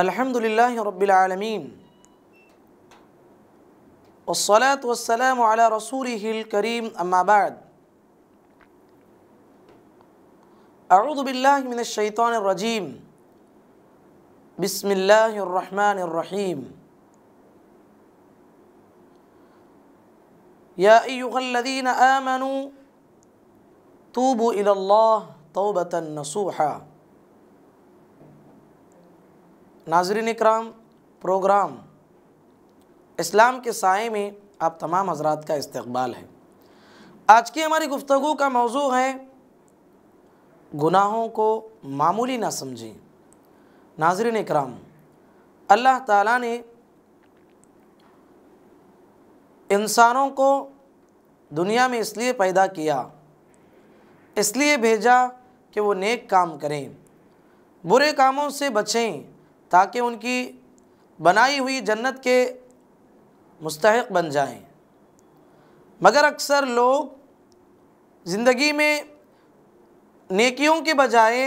अल्हम्दुलिल्लाहि रब्बिल आलमीन वस्सलातु वस्सलामु अला रसूलिहिल करीम अम्मा बाद। अऊज़ु बिल्लाहि मिनश शैतानिर रजीम। बिस्मिल्लाहिर रहमानिर रहीम। या अय्युहल्लज़ीना आमनू तूबू इलल्लाह तौबतन नसूहा। नाज़रीन इकराम, प्रोग्राम इस्लाम के साए में आप तमाम हज़रात का इस्तक़बाल है। आज की हमारी गुफ्तगू का मौजू है गुनाहों को मामूली ना समझें। नाज़रीन इकराम, अल्लाह ताला ने इंसानों को दुनिया में इसलिए पैदा किया, इसलिए भेजा कि वो नेक काम करें, बुरे कामों से बचें, ताकि उनकी बनाई हुई जन्नत के मुस्तहिक़ बन जाएं। मगर अक्सर लोग ज़िंदगी में नेकियों के बजाय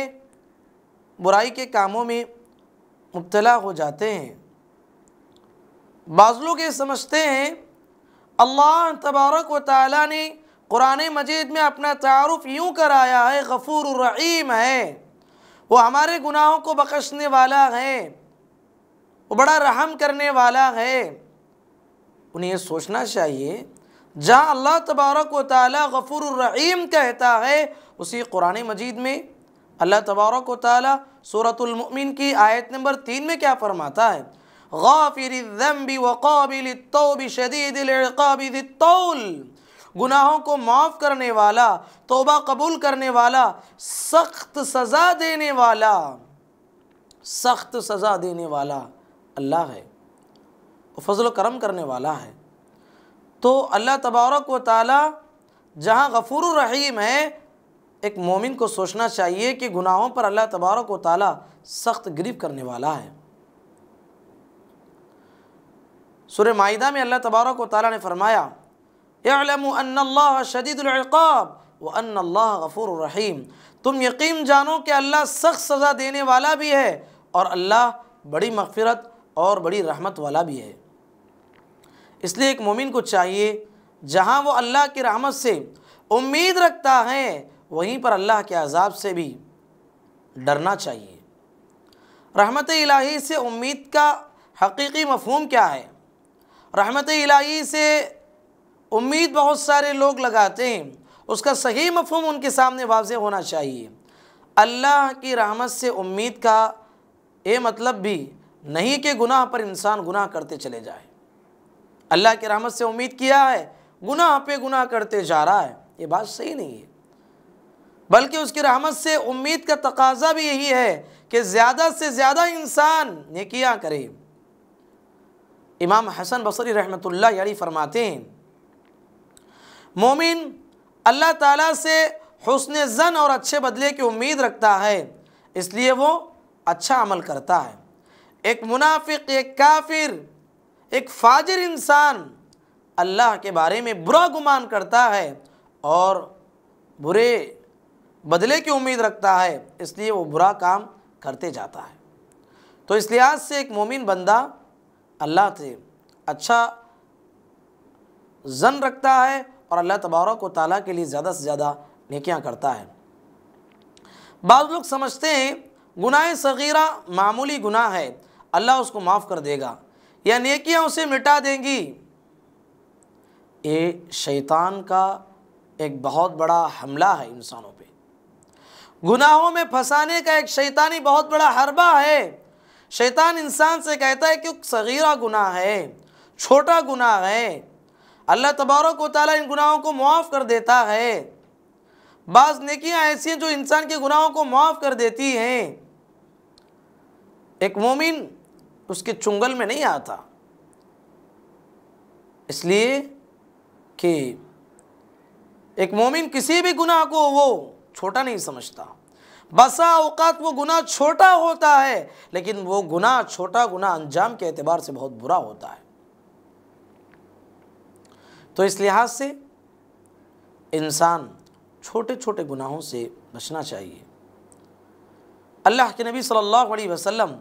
बुराई के कामों में मुब्तला हो जाते हैं। बाज़ लोग ये समझते हैं अल्लाह तबारक व तआला ने कुरान मजीद में अपना तारुफ़ यूँ कराया है, गफ़ूर रहीम है, वो हमारे गुनाहों को बख्शने वाला है, वो बड़ा रहम करने वाला है। उन्हें ये सोचना चाहिए जहाँ अल्लाह तबारक व तआला गफ़ूर रहीम कहता है, उसी कुरान मजीद में अल्लाह तबारक व तआला सूरतुल मुमिन की आयत नंबर 3 में क्या फरमाता है? गाफ़िरिज़्ज़ंबि व क़ाबिलित्तौबि शदीदिल इक़ाबि ज़ित्तौल। गुनाहों को माफ़ करने वाला, तौबा कबूल करने वाला, सख्त सज़ा देने वाला, सख्त सज़ा देने वाला अल्लाह है, वो फ़ज़ल करम करने वाला है। तो अल्लाह तबारक व तआला जहाँ गफ़ूर रहीम है, एक मोमिन को सोचना चाहिए कि गुनाहों पर अल्लाह तबारक व तआला सख्त गिरफ़्त करने वाला है। सूरह माइदा में अल्लाह तबारक व तआला ने फरमाया यअलमु अन्नल्लाह शदीदुल इक़ाब व अन्नल्लाह गफ़ूरुर रहीम। तुम यकीन जानो कि अल्लाह सख्त सज़ा देने वाला भी है और अल्लाह बड़ी मग़फ़िरत और बड़ी रहमत वाला भी है। इसलिए एक मोमिन को चाहिए जहाँ वो अल्लाह की रहमत से उम्मीद रखता है, वहीं पर अल्लाह के अज़ाब से भी डरना चाहिए। रहमत इलाही से उम्मीद का हकीकी मफ़हूम क्या है? रहमत इलाही से उम्मीद बहुत सारे लोग लगाते हैं, उसका सही मफ़हूम उनके सामने वाज़ेह होना चाहिए। अल्लाह की रहमत से उम्मीद का ये मतलब भी नहीं कि गुनाह पर इंसान गुनाह करते चले जाए। अल्लाह की रहमत से उम्मीद किया है, गुनाह पे गुनाह करते जा रहा है, ये बात सही नहीं है। बल्कि उसकी रहमत से उम्मीद का तकाज़ा भी यही है कि ज़्यादा से ज़्यादा इंसान नेकियां करे। इमाम हसन बसरी रहमतुल्लाह अलैह फरमाते हैं, मोमिन अल्लाह ताला से हुस्न ज़न और अच्छे बदले की उम्मीद रखता है, इसलिए वो अच्छा अमल करता है। एक मुनाफिक, एक काफिर, एक फाजिर इंसान अल्लाह के बारे में बुरा गुमान करता है और बुरे बदले की उम्मीद रखता है, इसलिए वो बुरा काम करते जाता है। तो इस लिहाज से एक मोमिन बंदा अल्लाह से अच्छा ज़न रखता है और अल्लाह तबारक व तआला के लिए ज़्यादा से ज़्यादा नेकियां करता है। बाज़ लोग समझते हैं गुनाह सगीरा मामूली गुनाह है, अल्लाह उसको माफ़ कर देगा या नेकियां उसे मिटा देंगी। ये शैतान का एक बहुत बड़ा हमला है इंसानों पे। गुनाहों में फंसाने का एक शैतानी बहुत बड़ा हरबा है। शैतान इंसान से कहता है कि सगीरा गुनाह है, छोटा गुनाह है, अल्लाह तबारक व तआला इन गुनाहों को मुआफ़ कर देता है। बाज़ नेकियां ऐसी हैं जो इंसान के गुनाहों को मुआफ़ कर देती हैं। एक मोमिन उसके चुंगल में नहीं आता, इसलिए कि एक मोमिन किसी भी गुनाह को वो छोटा नहीं समझता। बसा औकात वो गुनाह छोटा होता है, लेकिन वो गुनाह, छोटा गुनाह अंजाम के एतबार से बहुत बुरा होता है। तो इस लिहाज से इंसान छोटे छोटे गुनाहों से बचना चाहिए। अल्लाह के नबी सल्लल्लाहु अलैहि वसल्लम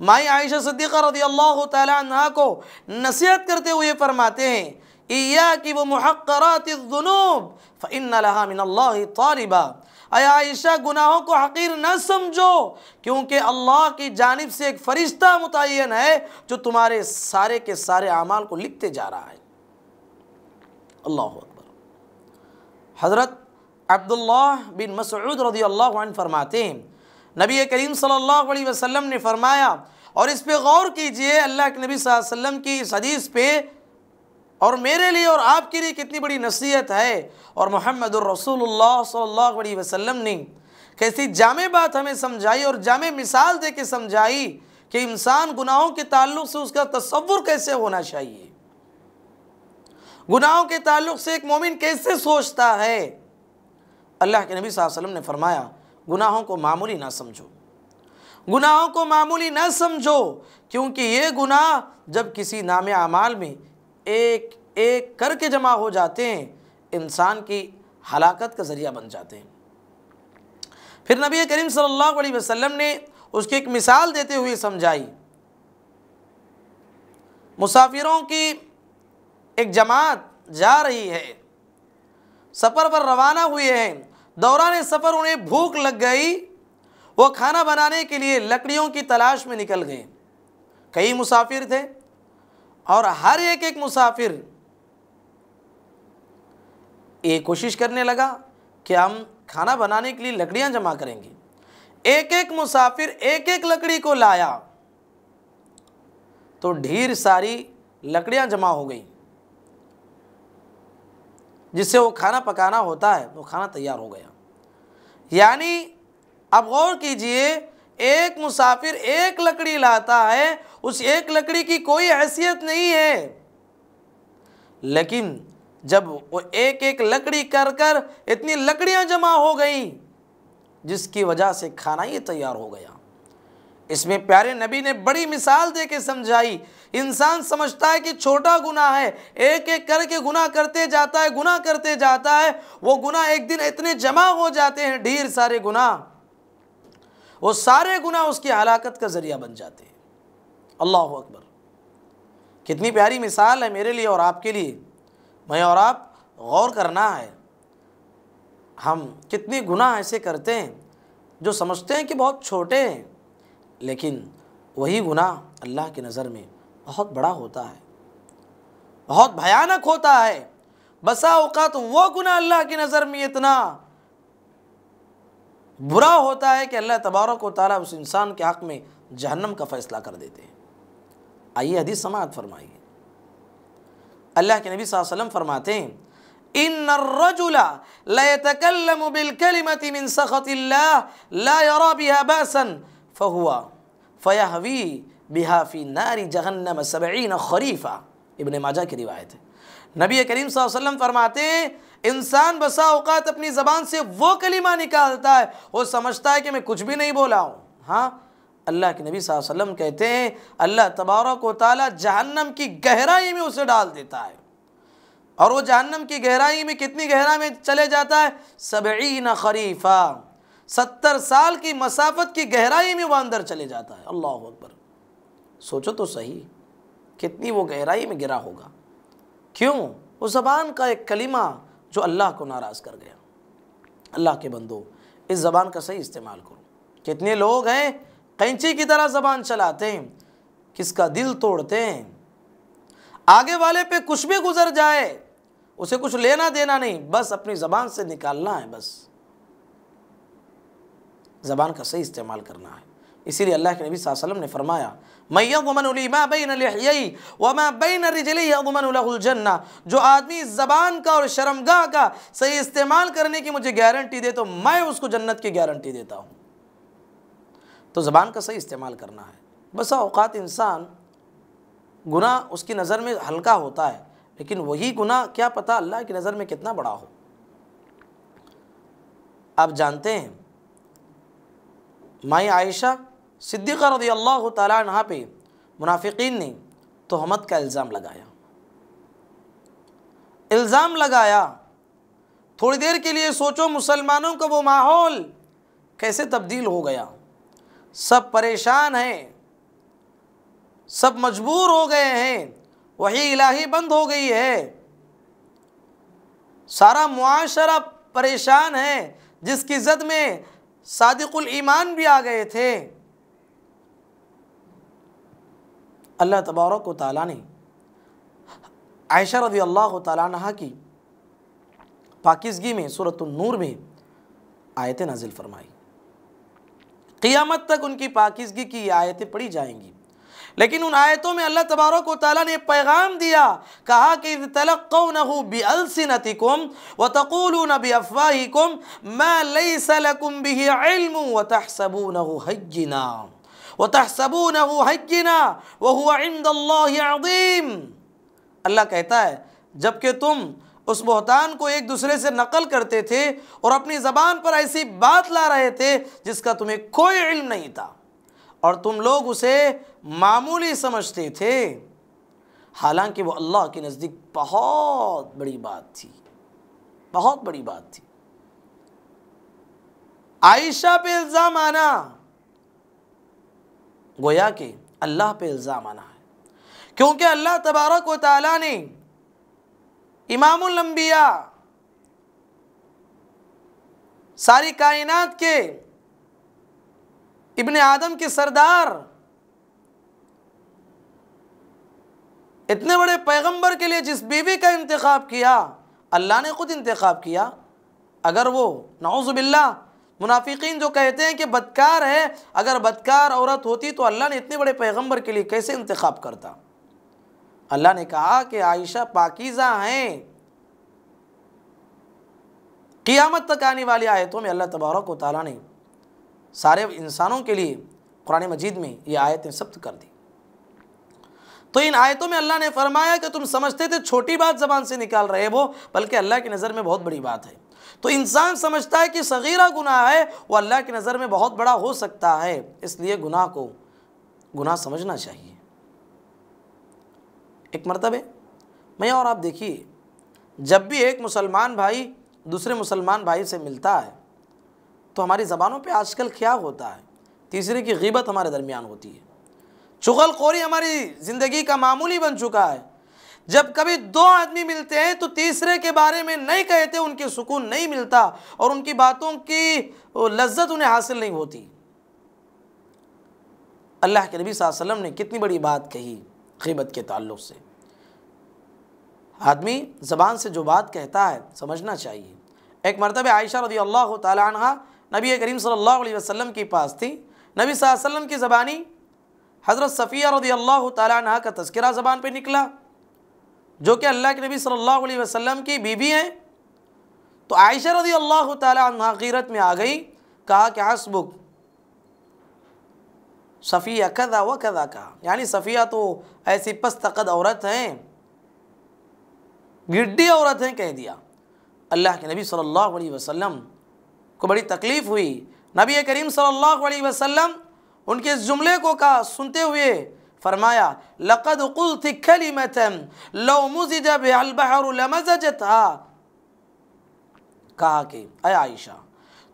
माई आयशा सिद्दीक़ा रज़ियल्लाहु ताला अन्हा को नसीहत करते हुए फरमाते हैं, इय्याकी व मुहक़्क़रातिज़्ज़ुनूब फ़इन्न लहा मिनल्लाहि तालिबा। अय आयशा, गुनाहों को हक़ीर न समझो, क्योंकि अल्लाह की जानिब से एक फ़रिश्ता मुतय्यन है जो तुम्हारे सारे के सारे अमाल को लिखते जा रहा है। अल्लाहु अकबर। हज़रत अब्दुल्लाह बिन मसऊद रज़ियल्लाहु अन्हु फरमाते हैं, नबी करीम सल्लल्लाहु अलैहि वसल्लम ने फरमाया, और इस पे गौर कीजिए, अल्लाह के नबी सल्लल्लाहु अलैहि वसल्लम की इस हदीस पे और मेरे लिए और आपके लिए कितनी बड़ी नसीहत है। और मुहम्मदुर रसूलुल्लाह सल्लल्लाहु अलैहि वसल्लम ने कैसी जामे बात हमें समझाई और जामे मिसाल दे के समझाई कि इंसान गुनाहों के ताल्लुक़ से उसका तसव्वुर कैसे होना चाहिए, गुनाहों के ताल्लुक़ से एक मोमिन कैसे सोचता है। अल्लाह के नबी सल्लल्लाहु अलैहि वसल्लम ने फरमाया, गुनाहों को मामूली ना समझो, गुनाहों को मामूली ना समझो, क्योंकि ये गुनाह जब किसी नामे अमाल में एक एक करके जमा हो जाते हैं, इंसान की हलाकत का ज़रिया बन जाते हैं। फिर नबी करीम सल्लल्लाहु अलैहि वसल्लम ने उसकी एक मिसाल देते हुए समझाई। मुसाफिरों की एक जमात जा रही है, सफ़र पर रवाना हुए हैं, दौरान सफ़र उन्हें भूख लग गई, वो खाना बनाने के लिए लकड़ियों की तलाश में निकल गए। कई मुसाफिर थे और हर एक मुसाफिर ये कोशिश करने लगा कि हम खाना बनाने के लिए लकड़ियां जमा करेंगे। एक एक मुसाफिर एक एक लकड़ी को लाया तो ढेर सारी लकड़ियां जमा हो गई, जिससे वो खाना पकाना होता है, वो खाना तैयार हो गया। यानी अब गौर कीजिए, एक मुसाफिर एक लकड़ी लाता है, उस एक लकड़ी की कोई हैसियत नहीं है, लेकिन जब वो एक एक लकड़ी कर कर इतनी लकड़ियां जमा हो गई जिसकी वजह से खाना ही तैयार हो गया। इसमें प्यारे नबी ने बड़ी मिसाल दे के समझाई। इंसान समझता है कि छोटा गुनाह है, एक एक करके गुनाह करते जाता है, गुनाह करते जाता है, वो गुनाह एक दिन इतने जमा हो जाते हैं, ढेर सारे गुनाह, वो सारे गुनाह उसकी हलाकत का ज़रिया बन जाते हैं। अल्लाहु अकबर। कितनी प्यारी मिसाल है मेरे लिए और आपके लिए। मैं और आप गौर करना है, हम कितने गुनाह ऐसे करते हैं जो समझते हैं कि बहुत छोटे हैं, लेकिन वही गुनाह अल्लाह की नज़र में बहुत बड़ा होता है, बहुत भयानक होता है। बसा औक़ात वो गुनाह अल्लाह की नज़र में इतना बुरा होता है कि अल्लाह तबारक व तआला उस इंसान के हक़ में जहन्नम का फ़ैसला कर देते हैं। आइए हदीस समाअत फरमाइए। अल्लाह के नबी सल्लल्लाहु अलैहि वसल्लम फरमाते हैं, इन्नर रजुला ला यतकल्लमु बिल कलिमति मिन सख़तिल्लाह ला यरा बिहा बासन फहुवा फयहवी बिहा फी नारी जहन्नम 70 खरीफा। इब्न माजा की रिवायत है। नबी करीम सल्लल्लाहु अलैहि वसल्लम फरमाते हैं, इंसान बसा औक़ात अपनी ज़बान से वो कलिमा निकालता है, वो समझता है कि मैं कुछ भी नहीं बोला हूँ। हाँ, अल्लाह के नबी सल्लल्लाहु अलैहि वसल्लम कहते हैं, अल्लाह तबारक व तआला जहन्नम की गहराई में उसे डाल देता है। और वो जहन्नम की गहराई में कितनी गहराई में चले जाता है? 70 खरीफा, 70 साल की मसाफत की गहराई में वो अंदर चले जाता है। अल्लाह अकबर। सोचो तो सही, कितनी वो गहराई में गिरा होगा। क्यों? वो ज़बान का एक कलिमा जो अल्लाह को नाराज़ कर गया। अल्लाह के बंदो, इस ज़बान का सही इस्तेमाल करो। कितने लोग हैं कैंची की तरह ज़बान चलाते हैं, किसका दिल तोड़ते हैं। आगे वाले पे कुछ भी गुजर जाए, उसे कुछ लेना देना नहीं, बस अपनी ज़बान से निकालना है। बस ज़बान का सही इस्तेमाल करना है। इसीलिए अल्लाह के नबी सल्लल्लाहु अलैहि वसल्लम ने फरमाया, मय्यज़मनु लिमा बैन लिह्यई व मा बैन रिजलैहि यज़मनु लहुल जन्ना। जो आदमी ज़बान का और शर्मगाह का सही इस्तेमाल करने की मुझे गारंटी दे तो मैं उसको जन्नत की गारंटी देता हूँ। तो ज़बान का सही इस्तेमाल करना है। बस औक़ात इंसान गुनाह उसकी नज़र में हल्का होता है, लेकिन वही गुनाह क्या पता अल्लाह की नज़र में कितना बड़ा हो। आप जानते हैं, माई आयशा सिद्दीक़ा रज़ियल्लाहु तआला अन्हा पे मुनाफिकीन ने तोहमत का इल्ज़ाम लगाया। थोड़ी देर के लिए सोचो, मुसलमानों का वो माहौल कैसे तब्दील हो गया। सब परेशान हैं, सब मजबूर हो गए हैं, वही इलाही बंद हो गई है, सारा मुआशरा परेशान है, जिसकी जद में सादिकुल ईमान भी आ गए थे। अल्लाह तबारक व तआला ने आयशा रज़ी अल्लाह तआला अन्हा की पाकीज़गी में सूरतुन नूर में आयतें नाजिल फरमाई। क़ियामत तक उनकी पाकीज़गी की ये आयतें पढ़ी जाएंगी, लेकिन उन आयतों में अल्लाह तबारक व तआला ने पैगाम दिया, कहा कि तलक़्क़ौनहु बिअल्सिनतिकुम व तक़ूलून बिअफ़वाहिकुम मा लैसा लकुम बिही इल्मुन व तहसबूनहु हय्यिना व हुवा इंदल्लाहि अज़ीम। अल्लाह कहता है, जबकि तुम उस बहतान को एक दूसरे से नकल करते थे और अपनी ज़बान पर ऐसी बात ला रहे थे जिसका तुम्हें कोई इल्म नहीं था, और तुम लोग उसे मामूली समझते थे, हालांकि वो अल्लाह के नज़दीक बहुत बड़ी बात थी, बहुत बड़ी बात थी। आयशा पे इल्ज़ाम आना गोया कि अल्लाह पे इल्ज़ाम आना है, क्योंकि अल्लाह तबारक व तआला ने इमामुल अंबिया, सारी कायनात के इब्ने आदम के सरदार, इतने बड़े पैगंबर के लिए जिस बीवी का इंतखाब किया, अल्लाह ने खुद इंतखाब किया। अगर वो नऊज़ु बिल्लाह मुनाफिकीन जो कहते हैं कि बदकार है, अगर बदकार औरत होती तो अल्लाह ने इतने बड़े पैगंबर के लिए कैसे इंतखाब करता। अल्लाह ने कहा कि आयशा पाकीज़ा हैं। क़ियामत तक आने वाली आयतों में अल्लाह तबारक व तआला ने सारे इंसानों के लिए कुरान मजीद में ये आयतें सब्त कर दी। तो इन आयतों में अल्लाह ने फरमाया कि तुम समझते थे छोटी बात ज़बान से निकाल रहे हो, बल्कि अल्लाह की नज़र में बहुत बड़ी बात है। तो इंसान समझता है कि सगीरा गुनाह है, वो अल्लाह की नज़र में बहुत बड़ा हो सकता है, इसलिए गुनाह को गुनाह समझना चाहिए। एक मरतबे मैं और आप देखिए, जब भी एक मुसलमान भाई दूसरे मुसलमान भाई से मिलता है तो हमारी ज़बानों पे आजकल क्या होता है, तीसरे की ग़ीबत हमारे दरमियान होती है, चुगलखोरी हमारी ज़िंदगी का मामूली बन चुका है। जब कभी दो आदमी मिलते हैं तो तीसरे के बारे में नहीं कहते, उनके सुकून नहीं मिलता और उनकी बातों की लज्जत उन्हें हासिल नहीं होती। अल्लाह के नबी सल्लल्लाहु अलैहि वसल्लम ने कितनी बड़ी बात कही ग़ीबत के ताल्लुक़ से। आदमी ज़बान से जो बात कहता है समझना चाहिए। एक मरतबे आयशा रज़ी अल्लाह तआला अन्हा नबी करीम सल्लल्लाहु अलैहि वसल्लम के पास थी। नबी सल्लल्लाहु अलैहि वसल्लम की ज़बानी हज़रत सफ़िया रज़ी अल्लाह तआला अन्हा का तज़किरा ज़बान पे निकला, जो कि अल्लाह के नबी सल्लल्लाहु अलैहि वसल्लम की बीवी हैं। तो आयशा रज़ी अल्लाह तआला अन्हा ग़ीरत में आ गई, कहा कि हस्बुक सफ़िया कज़ा व कज़ा, कहा यानी सफ़िया तो ऐसी पस्तक़द औरत हैं, गिड्डी औरत हैं, कह दिया। अल्लाह के नबी सल्लल्लाहु अलैहि वसल्लम को बड़ी तकलीफ़ हुई। नबी करीम सल्लल्लाहु अलैहि वसल्लम उनके इस जुमले को कहा सुनते हुए फरमाया, लक़द क़ुल्ति कलिमतन लौ मुज़िज बिहल बहरु लमज़जतहा, कहा कि ऐ आयशा,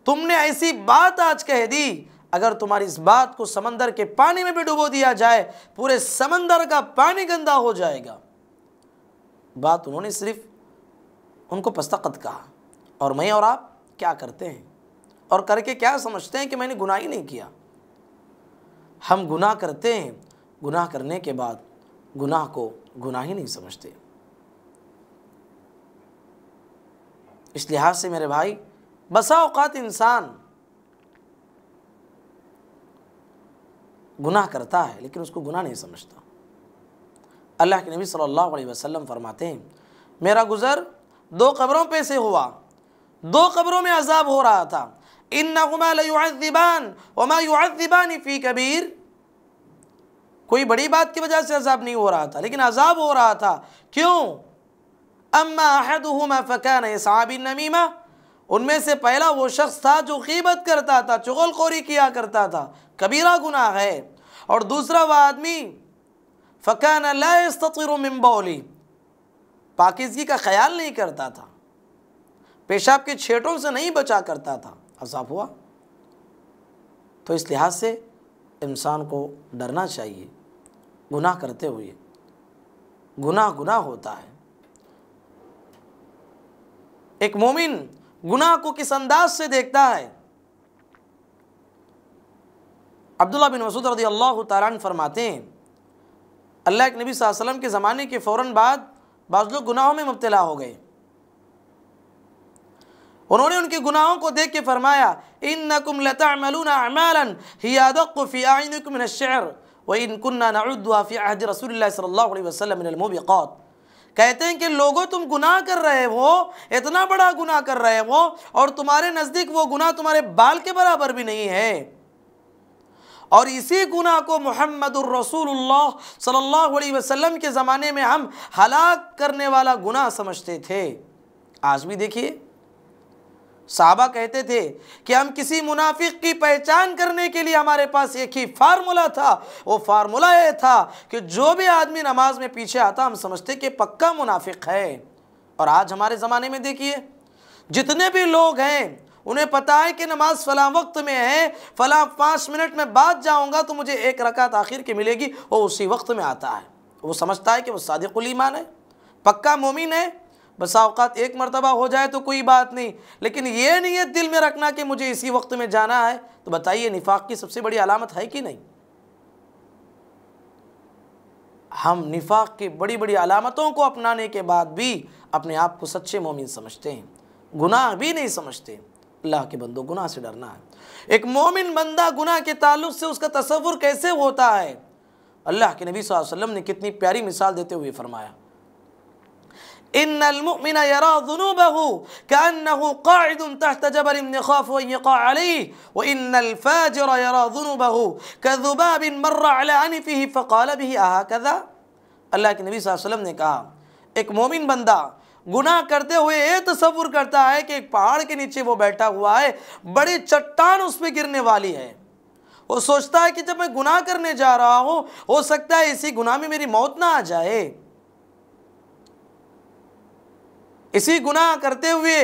तुमने ऐसी बात आज कह दी, अगर तुम्हारी इस बात को समंदर के पानी में भी डुबो दिया जाए, पूरे समंदर का पानी गंदा हो जाएगा। बात उन्होंने सिर्फ उनको पस्तक़द कहा, और मैं और आप क्या करते हैं और करके क्या समझते हैं कि मैंने गुनाह ही नहीं किया। हम गुनाह करते हैं, गुनाह करने के बाद गुनाह को गुनाह ही नहीं समझते। इस लिहाज से मेरे भाई, बसा औक़ात इंसान गुनाह करता है लेकिन उसको गुनाह नहीं समझता। अल्लाह के नबी सल्लल्लाहु अलैहि वसल्लम फरमाते हैं, मेरा गुज़र दो कब्रों पे से हुआ, दो कब्रों में अज़ाब हो रहा था। इन्नहुमा लयुअज़्ज़िबान व मा युअज़्ज़िबान फ़ी कबीर, कोई बड़ी बात की वजह से अज़ाब नहीं हो रहा था, लेकिन अज़ाब हो रहा था। क्यों? अम्मा अहदुहुमा फ़कान यसआ बिन्नमीमा, उनमें से पहला वो शख्स था जो ग़ीबत करता था, चुगलखोरी किया करता था, कबीरा गुनाह है। और दूसरा वह आदमी फ़कान ला यस्ततिरु मिन बौली, पाकीज़गी का ख्याल नहीं करता था, पेशाब के छेटों से नहीं बचा करता था, अज़ाब हुआ। तो इस लिहाज से इंसान को डरना चाहिए, गुनाह करते हुए। गुनाह गुनाह होता है। एक मोमिन गुनाह को किस अंदाज से देखता है। अब्दुल्लाह बिन मसूद रज़ियल्लाहु ताला अन्हु फरमाते हैं, अल्लाह के नबी सल्लल्लाहु अलैहि वसल्लम के ज़माने के फ़ौरन बाद बाज़ लोग गुनाहों में मुब्तला हो गए। उन्होंने उनके गुनाहों को देख के फरमाया, इन्नकुम लतअमलूना अमालन हिया अदक्कु फी अय्युनिकुम मिन अश-शि'r व इन कुन्ना नउद्दुहा फी अहद रसूलिल्लाह सल्लल्लाहु अलैहि वसल्लम मिनल मुबिक़ात। कहते हैं कि लोगों तुम गुनाह कर रहे हो, इतना बड़ा गुनाह कर रहे हो, और तुम्हारे नज़दीक वो गुनाह तुम्हारे बाल के बराबर भी नहीं है। और इसी गुनाह को मुहम्मदुर रसूलुल्लाह सल्लल्लाहु अलैहि वसल्लम के ज़माने में हम हलाक करने वाला गुनाह समझते थे। आज भी देखिए, साहबा कहते थे कि हम किसी मुनाफिक की पहचान करने के लिए हमारे पास एक ही फार्मूला था। वो फार्मूला ये था कि जो भी आदमी नमाज में पीछे आता हम समझते कि पक्का मुनाफिक है। और आज हमारे ज़माने में देखिए, जितने भी लोग हैं उन्हें पता है कि नमाज फ़लाँ वक्त में है, फ़लाँ 5 मिनट में बाद जाऊँगा तो मुझे 1 रकात आखिर की मिलेगी, वो उसी वक्त में आता है। वो समझता है कि वो सादिकुल ईमान है, पक्का मोमिन है। बस औकात 1 मरतबा हो जाए तो कोई बात नहीं, लेकिन ये नीयत दिल में रखना कि मुझे इसी वक्त में जाना है, तो बताइए निफाक की सबसे बड़ी अलामत है कि नहीं। हम निफाक की बड़ी बड़ी अलामतों को अपनाने के बाद भी अपने आप को सच्चे मोमिन समझते हैं, गुनाह भी नहीं समझते। अल्लाह के बंदो, गुनाह से डरना है। एक मोमिन बंदा गुनाह के ताल्लुक से उसका तसव्वुर कैसे होता है, अल्लाह के नबी सल्लल्लाहु अलैहि वसल्लम ने कितनी प्यारी मिसाल देते हुए फरमाया, इन्नल मुमिन यरा ज़ुनूबहु कअन्नहु क़ाइदुन तहत जबलिन यख़ाफ़ु अन यक़अ अलैहि व इन्नल फ़ाजिर यरा ज़ुनूबहु कज़ुबाबिन मर्रा अला अनफ़िही फ़क़ाल बिही अहकज़ा। अल्लाह के नबी सल्लल्लाहु अलैहि वसल्लम ने कहा, एक मोमिन बंदा गुनाह करते हुए ये तसव्वुर करता है कि एक पहाड़ के नीचे वो बैठा हुआ है, बड़ी चट्टान उस पर गिरने वाली है। वो सोचता है कि जब मैं गुनाह करने जा रहा हूँ, हो सकता है इसी गुनाह में मेरी मौत ना आ जाए, इसी गुनाह करते हुए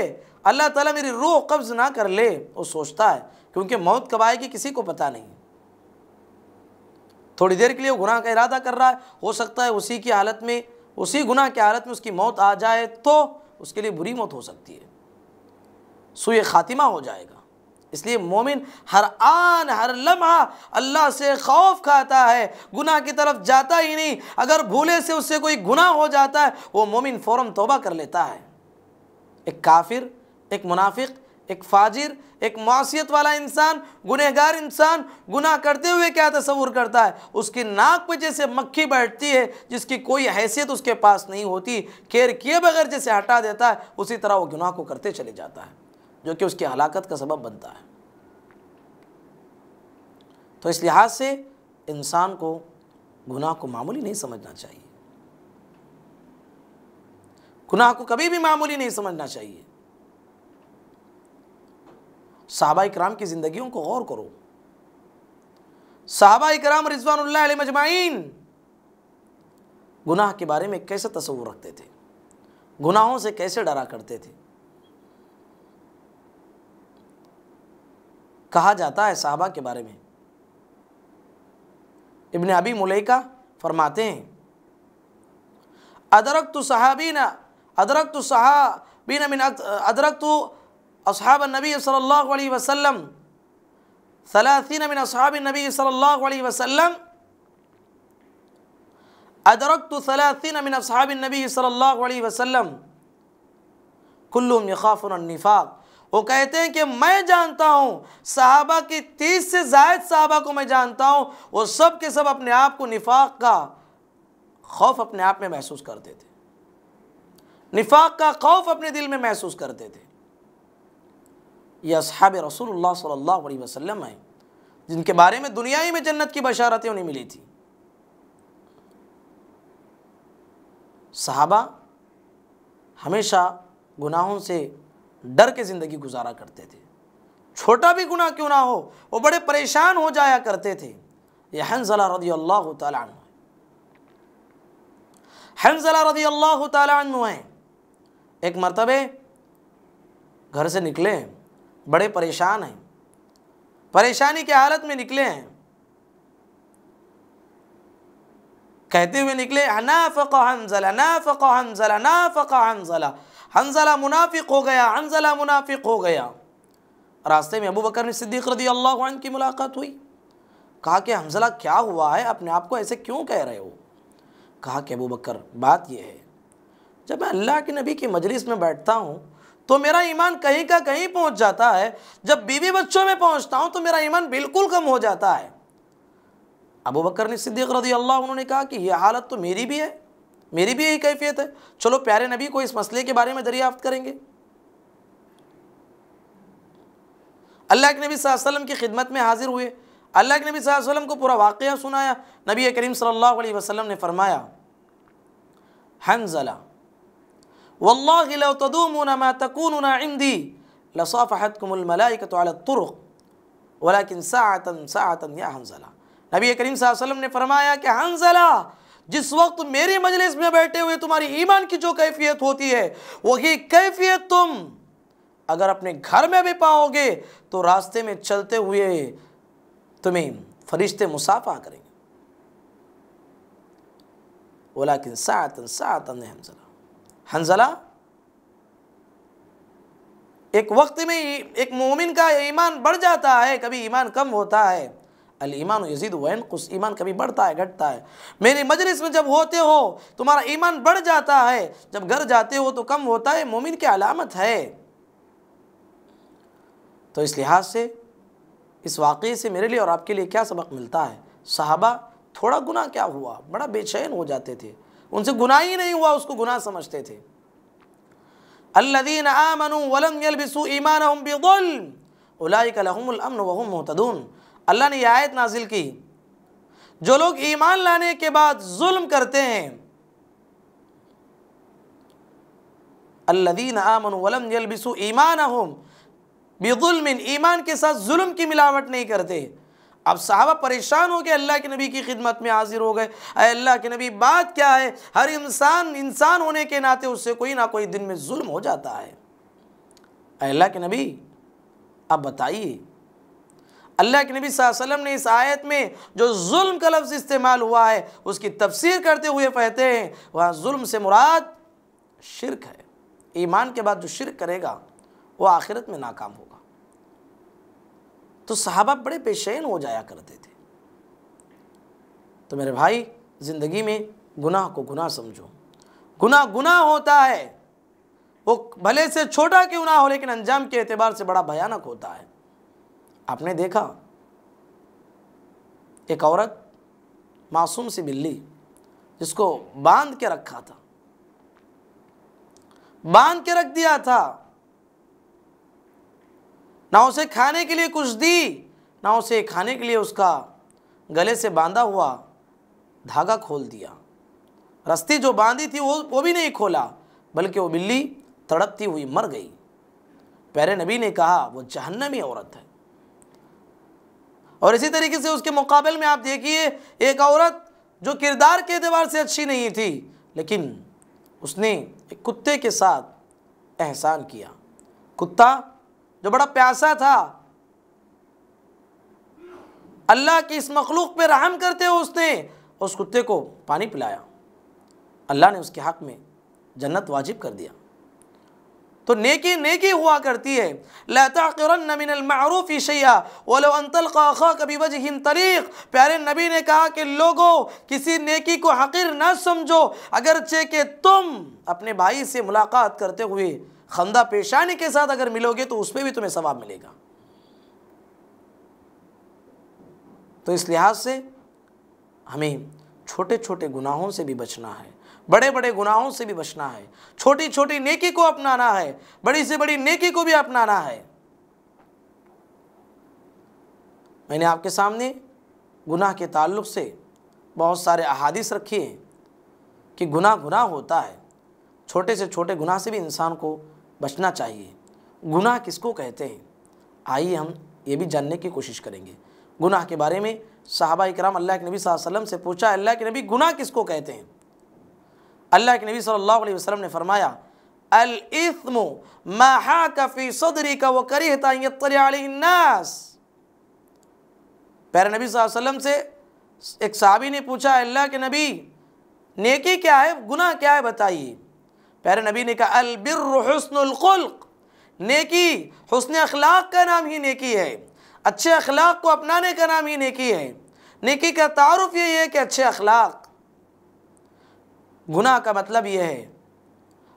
अल्लाह ताला मेरी रूह कब्ज़ ना कर ले। वो सोचता है, क्योंकि मौत कब आएगी किसी को पता नहीं। थोड़ी देर के लिए वो गुनाह का इरादा कर रहा है, हो सकता है उसी की हालत में, उसी गुनाह की हालत में उसकी मौत आ जाए तो उसके लिए बुरी मौत हो सकती है, सुए खातिमा हो जाएगा। इसलिए मोमिन हर आन हर लम्हा अल्लाह से खौफ खाता है, गुनाह की तरफ जाता ही नहीं। अगर भूले से उससे कोई गुनाह हो जाता है, वो मोमिन फ़ौरन तौबा कर लेता है। एक काफिर, एक मुनाफिक, एक फाजिर, एक मासियत वाला इंसान, गुनहगार इंसान गुनाह करते हुए क्या तसव्वुर करता है, उसकी नाक पे जैसे मक्खी बैठती है जिसकी कोई हैसियत उसके पास नहीं होती, केयर किए बगैर जैसे हटा देता है, उसी तरह वो गुनाह को करते चले जाता है, जो कि उसकी हलाकत का सबब बनता है। तो इस लिहाज से इंसान को गुनाह को मामूली नहीं समझना चाहिए, गुनाह को कभी भी मामूली नहीं समझना चाहिए। सहाबा इकराम की ज़िंदगियों को गौर करो। सहाबा इकराम रिज़वानुल्लाह अलैहिम अजमाइन गुनाह के बारे में कैसे तसव्वुर रखते थे, गुनाहों से कैसे डरा करते थे। कहा जाता है सहाबा के बारे में, इब्न अबी मुलैका फरमाते हैं, अदरकतु अस्हाब नबी सल्लल्लाहु अलैहि वसल्लम 30 मिन अस्हाब नबी सल्लल्लाहु अलैहि वसल्लम अदरकतु 30 मिन अस्हाब नबी सल्लल्लाहु अलैहि वसल्लम कुल्लुहुम यखाफुन अन्निफाक। वो कहते हैं कि मैं जानता हूँ सहाबा की 30 से ज़ायद सहाबा को मैं जानता हूँ, वो सब के सब अपने आप को निफाक का खौफ अपने आप में महसूस करते थे, निफाक का खौफ अपने दिल में महसूस करते थे। ये अस्हाब रसूलुल्लाह सल्लल्लाहु अलैहि वसल्लम हैं जिनके बारे में दुनियाई में जन्नत की बशारतें उन्हें मिली थी। सहाबा हमेशा गुनाहों से डर के ज़िंदगी गुजारा करते थे, छोटा भी गुनाह क्यों ना हो वो बड़े परेशान हो जाया करते थे। ये हंज़ला रज़ियल्लाहु ताला अन्हु, हंज़ला रज़ियल्लाहु ताला अन्हु हैं, एक मरतबे घर से निकले, बड़े परेशान हैं, परेशानी की हालत में निकले हैं। कहते हुए निकले, नाफ़क़ हंज़ला नाफ़क़ हंज़ला नाफ़क़ हंज़ला, हंज़ला मुनाफिक हो गया, हंज़ला मुनाफिक हो गया। रास्ते में अबू बकर सिद्दीक़ रज़ियल्लाहु अन्हु की मुलाकात हुई। कहा कि हंज़ला क्या हुआ है, अपने आप को ऐसे क्यों कह रहे हो? कहा कि अबू बकर बात यह है, जब मैं अल्लाह के नबी की मजलिस में बैठता हूँ तो मेरा ईमान कहीं का कहीं पहुँच जाता है, जब बीवी बच्चों में पहुँचता हूँ तो मेरा ईमान बिल्कुल कम हो जाता है। अबू बकर सिद्दीक़ रज़ियल्लाहु अन्हु ने कहा कि यह हालत तो मेरी भी है, मेरी भी यही कैफियत है, चलो प्यारे नबी को इस मसले के बारे में दरियाफ्त करेंगे। अल्लाह के नबी सल्लल्लाहु अलैहि वसल्लम की खिदमत में हाजिर हुए। अल्लाह के नबी सल्लल्लाहु अलैहि वसल्लम को पूरा वाक़या सुनाया। नबी करीम सल्लल्लाहु अलैहि वसल्लम ने फरमाया, हंज़ला वल्लाहि लौ तदूमुना मा तकूनुना इंदी लसाफ़हतकुमुल मलाइकतु अला तुरुक़ वलाकिन साअतन साअतन या हंज़ला। नबी करीम सल्लल्लाहु अलैहि वसल्लम ने फरमाया कि हंज़ला, जिस वक्त मेरी मजलिस में बैठे हुए तुम्हारी ईमान की जो कैफियत होती है, वही कैफियत तुम अगर अपने घर में भी पाओगे तो रास्ते में चलते हुए तुम्हें फरिश्ते मुसाफा करेंगे। वलाकिन साअतन साअतन हंज़ला, हंज़ला एक वक्त में एक मोमिन का ईमान बढ़ जाता है, कभी ईमान कम होता है। अल ईमान यज़ीदु व यनक़ुस, ईमान कभी बढ़ता है घटता है। मेरी मजलिस में जब होते हो तुम्हारा ईमान बढ़ जाता है, जब घर जाते हो तो कम होता है, मोमिन की अलामत है। तो इस लिहाज से इस वाक़े से मेरे लिए और आपके लिए क्या सबक मिलता है? सहाबा थोड़ा गुनाह क्या हुआ बड़ा बेचैन हो जाते थे, उनसे गुनाह ही नहीं हुआ उसको गुनाह समझते थे। अल्लज़ीना आमनू वलम यल्बिसू ईमानहुम बिज़ुल्म उलाइका लहुमुल अम्न व हुम मुहतदून। अल्लाह ने यह आयत नाजिल की, जो लोग ईमान लाने के बाद जुल्म करते हैं, अल्लज़ीना आमनू वलम यल्बिसू ईमानहुम बिज़ुल्मिन, ईमान के साथ जुल्म की मिलावट नहीं करते। अब साहबा परेशान हो गए, अल्लाह के नबी की खिदमत में हाजिर हो गए। अल्लाह के नबी बात क्या है? हर इंसान होने के नाते उससे कोई ना कोई दिन में जुल्म हो जाता है। अल्लाह के नबी अब बताइए, अल्लाह के नबी सल्लल्लाहु अलैहि वसल्लम ने इस आयत में जो जुल्म का लफ्ज़ इस्तेमाल हुआ है उसकी तफसीर करते हुए कहते हैं, वहाँ जुल्म से मुराद शिर्क है। ईमान के बाद जो शिर्क करेगा वो आखिरत में नाकाम होगा। तो सहाबा बड़े बेचैन हो जाया करते थे। तो मेरे भाई, ज़िंदगी में गुनाह को गुनाह समझो। गुनाह गुनाह होता है, वो भले से छोटा क्यों ना हो, लेकिन अंजाम के एतबार से बड़ा भयानक होता है। आपने देखा एक औरत, मासूम सी बिल्ली, जिसको बांध के रखा था, बांध के रख दिया था, ना उसे खाने के लिए कुछ दी, ना उसे खाने के लिए उसका गले से बांधा हुआ धागा खोल दिया। रस्सी जो बांधी थी वो भी नहीं खोला, बल्कि वो बिल्ली तड़पती हुई मर गई। प्यारे नबी ने कहा वो जहन्नमी औरत है। और इसी तरीके से उसके मुकाबले में आप देखिए एक औरत जो किरदार के एतबार से अच्छी नहीं थी, लेकिन उसने एक कुत्ते के साथ एहसान किया। कुत्ता जो बड़ा प्यासा था, अल्लाह की इस मखलूक पे रहम करते हुए उसने उस कुत्ते को पानी पिलाया। अल्लाह ने उसके हक़ में जन्नत वाजिब कर दिया। तो नेकी नेकी हुआ करती है। ला तअक़िरन्न मिनल मअरूफ़ि शैअ वलो अन तल्क़ा अख़ाक बिवजहिन तरीक़। प्यारे नबी ने कहा कि लोगों, किसी नेकी को हक़ीर न समझो, अगरचे कि तुम अपने भाई से मुलाकात करते हुए खंदा पेशानी के साथ अगर मिलोगे तो उसमें भी तुम्हें सवाब मिलेगा। तो इस लिहाज से हमें छोटे छोटे गुनाहों से भी बचना है, बड़े बड़े गुनाहों से भी बचना है। छोटी छोटी नेकी को अपनाना है, बड़ी से बड़ी नेकी को भी अपनाना है। मैंने आपके सामने गुनाह के ताल्लुक़ से बहुत सारे अहादीस रखे हैं कि गुनाह गुनाह होता है। छोटे से छोटे गुनाह से भी इंसान को बचना चाहिए। गुनाह किसको कहते हैं, आइए हम ये भी जानने की कोशिश करेंगे। गुनाह के बारे में सहाबा इकराम अल्लाह के नबी सल्लल्लाहु अलैहि वसल्लम से पूछा, अल्लाह के नबी गुनाह किसको कहते हैं? अल्लाह के नबी सल्लल्लाहु अलैहि वसल्लम ने फरमाया, अल इस्मु मा हाका फी सदरिका व करिहता अन यत्तलिअ अलैहि अन्नास। प्यारे नबी सल्लल्लाहु अलैहि वसल्लम से एक सहाबी ने पूछा, अल्लाह के नबी नेकी क्या है, गुनाह क्या है, बताइए। प्यारे नबी ने कहा अल बिर्रु हुस्नुल खुल्क, नेकी हुस्न अखलाक का नाम ही नेकी है, अच्छे अखलाक को अपनाने का नाम ही नेकी है। नेकी का तारुफ यही है कि अच्छे अखलाक। गुनाह का मतलब यह है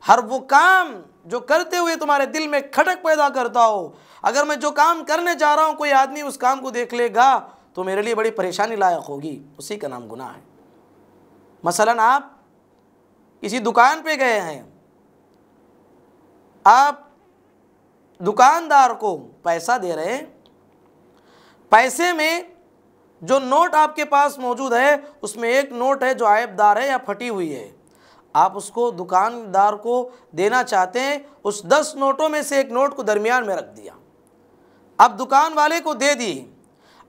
हर वो काम जो करते हुए तुम्हारे दिल में खटक पैदा करता हो। अगर मैं जो काम करने जा रहा हूँ कोई आदमी उस काम को देख लेगा तो मेरे लिए बड़ी परेशानी लायक होगी, उसी का नाम गुनाह है। मसलन आप किसी दुकान पे गए हैं, आप दुकानदार को पैसा दे रहे हैं, पैसे में जो नोट आपके पास मौजूद है उसमें एक नोट है जो ऐबदार है या फटी हुई है, आप उसको दुकानदार को देना चाहते हैं, उस 10 नोटों में से एक नोट को दरमियान में रख दिया, अब दुकान वाले को दे दी।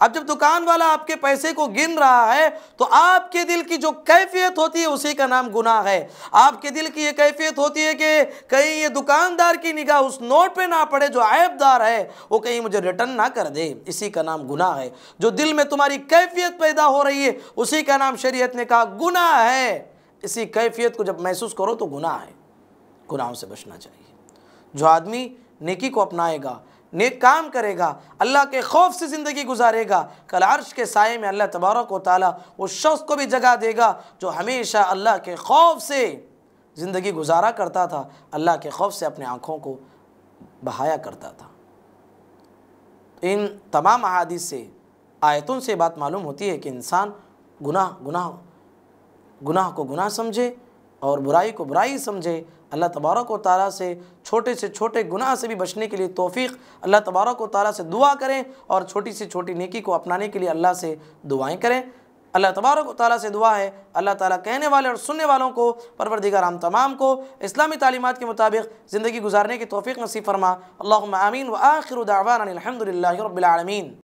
अब जब दुकान वाला आपके पैसे को गिन रहा है तो आपके दिल की जो कैफियत होती है उसी का नाम गुनाह है। आपके दिल की ये कैफियत होती है कि कहीं ये दुकानदार की निगाह उस नोट पे ना पड़े जो ऐबदार है, वो कहीं मुझे रिटर्न ना कर दे, इसी का नाम गुनाह है। जो दिल में तुम्हारी कैफियत पैदा हो रही है उसी का नाम शरीयत ने कहा गुनाह है। इसी कैफियत को जब महसूस करो तो गुनाह है, गुनाहों से बचना चाहिए। जो आदमी नेकी को अपनाएगा, नेक काम करेगा, अल्लाह के खौफ से ज़िंदगी गुजारेगा, कल अर्श के साये में अल्लाह तबारक व तआला उस शख्स को भी जगह देगा जो हमेशा अल्लाह के खौफ से ज़िंदगी गुजारा करता था, अल्लाह के खौफ से अपने आँखों को बहाया करता था। इन तमाम अहादीस से, आयतों से बात मालूम होती है कि इंसान गुनाह को गुनाह समझे और बुराई को बुराई समझे। अल्लाह तबारक व तआला से छोटे गुनाह से भी बचने के लिए तौफीक अल्लाह तबारक व तआला से दुआ करें और छोटी से छोटी नेकी को अपनाने के लिए अल्लाह से दुआएं करें। अल्लाह तबारक व तआला से दुआ है अल्लाह ताला कहने वाले और सुनने वालों को, परवरदिगार हम तमाम को इस्लामी तालीमात के मुताबिक ज़िंदगी गुजारने की तौफीक नसीब फरमा। अल्लाहुम्मा आमीन व आखिरु दावाना अनिल हम्दुलिल्लाहि रब्बिल आलमीन।